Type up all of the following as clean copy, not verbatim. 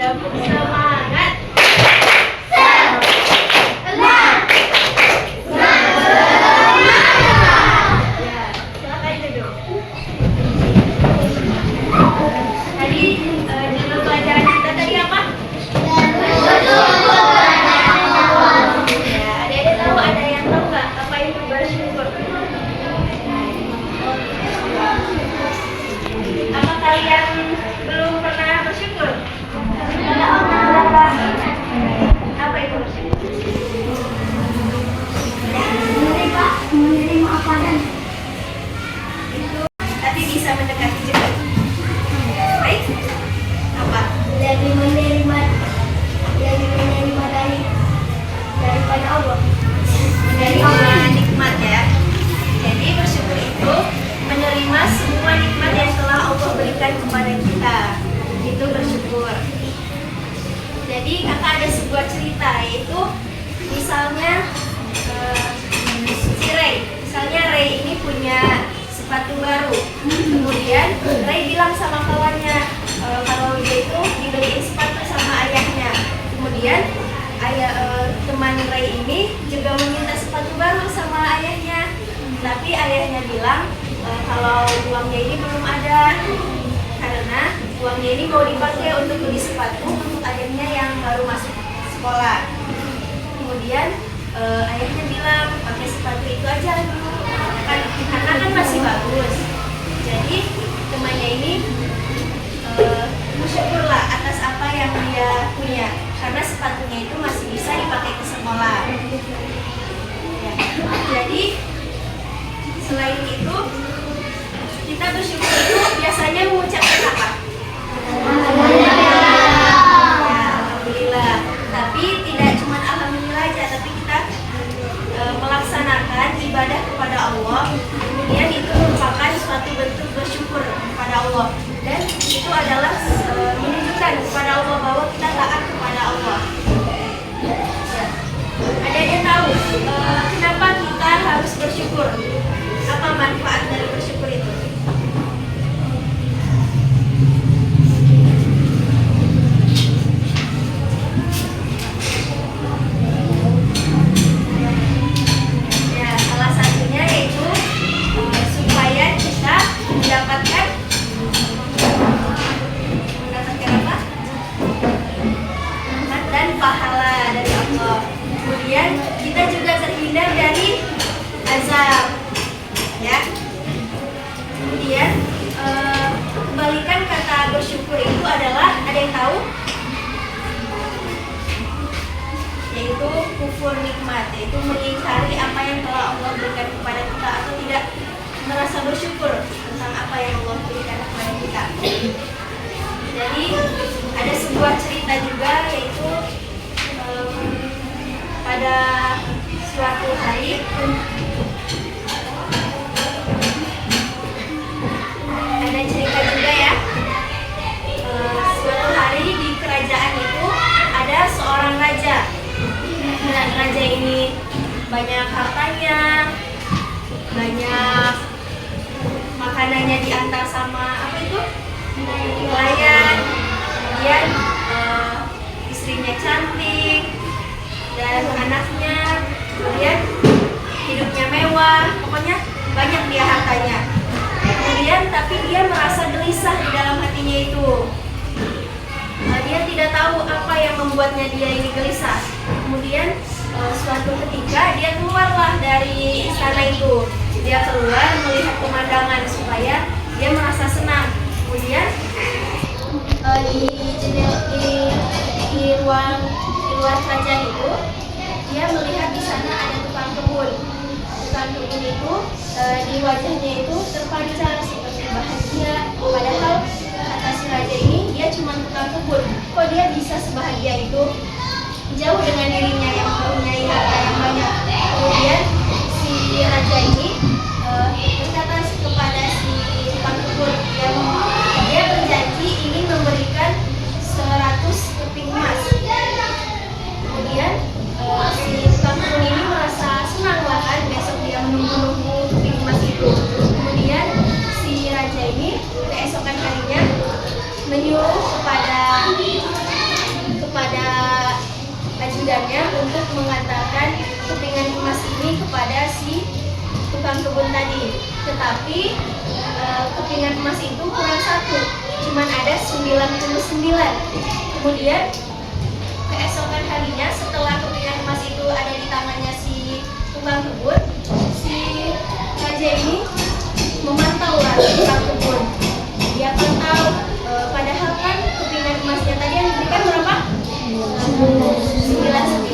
Semangat. Ya, silakan duduk. Tadi judul pelajaran kita tadi apa? Ya, ada tahu, ada yang tahu nggak apa itu bersyukur? Apa kalian belum pernah bersyukur? Apa itu bersyukur? Menerima apa dan itu tapi bisa mendekati juga. Baik. Apa? Jadi menerima daripada Allah. Menerima nikmat ya. Jadi bersyukur itu menerima semua nikmat yang telah Allah berikan kepada kita. Itu bersyukur. Jadi kakak ada sebuah cerita, yaitu misalnya si Ray. Misalnya Ray ini punya sepatu baru. Kemudian Ray bilang sama kawannya kalau dia itu dibeliin sepatu sama ayahnya. Kemudian teman Ray ini juga meminta sepatu baru sama ayahnya. Tapi ayahnya bilang kalau uangnya ini belum ada, karena uangnya ini mau dipakai untuk beli sepatu untuk ayahnya yang baru masuk sekolah. Kemudian ayahnya bilang pakai sepatu itu aja dulu, karena kan masih bagus. Jadi temannya ini bersyukurlah atas apa yang dia punya, karena sepatunya itu masih bisa dipakai ke sekolah. Ya. Jadi selain itu, kita bersyukur itu biasanya mengucapkan apa? Ya, alhamdulillah. Tapi tidak cuma alhamdulillah aja, tapi kita melaksanakan ibadah kepada Allah. Kemudian itu merupakan suatu bentuk bersyukur kepada Allah, dan itu adalah menunjukkan kepada Allah bahwa kita taat kepada Allah. Ya. Ada yang tahu kenapa kita harus bersyukur? Apa manfaat dari bersyukur itu? Ya, salah satunya yaitu supaya kita mendapatkan apa? Rahmat dan pahala dari Allah. Kemudian kita juga terhindar dari azab. Ya. Kemudian kebalikan kata bersyukur itu adalah, ada yang tahu? Yaitu kufur nikmat, yaitu mengingkari apa yang telah Allah berikan kepada kita atau tidak merasa bersyukur tentang apa yang Allah berikan kepada kita. Jadi ada sebuah cerita juga, yaitu pada suatu hari ada cerita juga ya. Suatu hari di kerajaan itu ada seorang raja. Nah, raja ini banyak hartanya, banyak makanannya diantar sama apa itu? Pelayan. Kemudian istrinya cantik dan anaknya. Kemudian hidupnya mewah. Pokoknya banyak dia hartanya. Kemudian tapi dia merasa gelisah di dalam hatinya itu. Dia tidak tahu apa yang membuatnya dia ini gelisah. Kemudian suatu ketika dia keluarlah dari istana itu. Dia keluar melihat pemandangan supaya dia merasa senang. Kemudian di luar kerajaan itu dia melihat di sana ada tukang kebun. Tukang kebun itu di wajahnya itu terpancar seperti bahagia. Padahal kata si raja ini dia cuma tukang kebun. Kok dia bisa sebahagia itu? Jauh dengan dirinya yang mempunyai harta yang banyak. Kemudian si raja ini berkata kepada si tukang kebun, dia berjanji ingin memberikan 100 keping emas. Kemudian si tukang kebun ini merasa senang lah kan, besok dia menunggu keping emas itu. Kemudian si raja ini keesokan harinya menyuruh kepada kepingan emas ini kepada si tukang kebun tadi. Tetapi kepingan emas itu kurang satu, cuman ada 99. Kemudian keesokan harinya setelah kepingan emas itu ada di tangannya si tukang kebun, si raja ini memantau lah tukang kebun. Dia pantau, padahal kan kepingan emasnya tadi yang diberikan berapa? 99.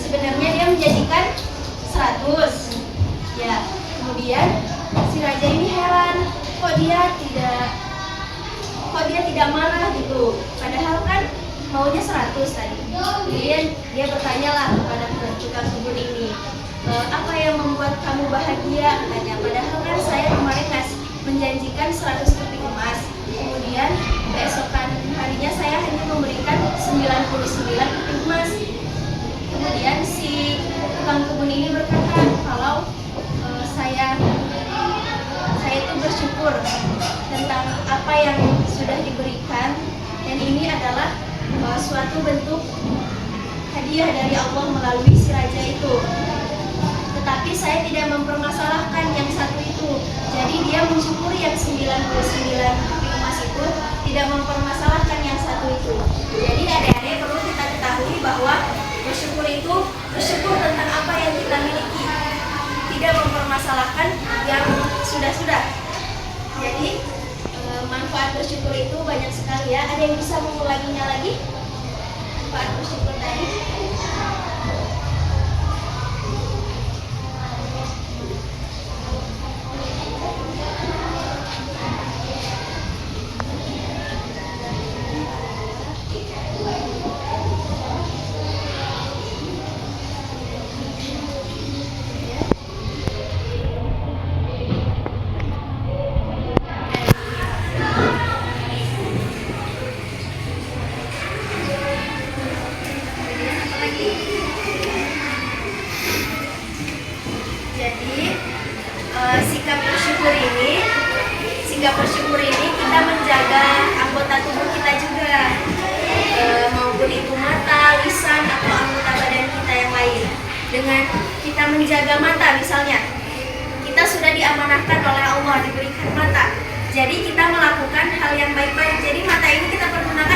Sebenarnya dia menjanjikan 100. Ya, kemudian si raja ini heran, kok dia tidak marah gitu. Padahal kan maunya 100 tadi. Kemudian dia bertanyalah kepada tukang kebun ini, apa yang membuat kamu bahagia? Katanya, padahal kan saya kemarin menjanjikan 100 keping emas. Kemudian keesokan harinya saya hanya memberikan 99 keping emas. Kemudian si tukang kebun ini berkata, kalau saya itu bersyukur tentang apa yang sudah diberikan, dan ini adalah suatu bentuk hadiah dari Allah melalui si raja itu. Tetapi saya tidak mempermasalahkan yang satu itu. Jadi dia mensyukuri yang 99 keping emas itu, tidak mempermasalahkan yang satu itu. Jadi adik-adik perlu kita ketahui bahwa bersyukur itu bersyukur tentang apa yang kita miliki, tidak mempermasalahkan yang sudah-sudah. Jadi manfaat bersyukur itu banyak sekali ya. Ada yang bisa mengulanginya lagi? Manfaat bersyukur tadi. Sikap bersyukur ini kita menjaga anggota tubuh kita juga, maupun itu mata, lisan, atau anggota badan kita yang lain. Dengan kita menjaga mata, misalnya kita sudah diamanahkan oleh Allah, diberikan mata, jadi kita melakukan hal yang baik-baik. Jadi mata ini kita pergunakan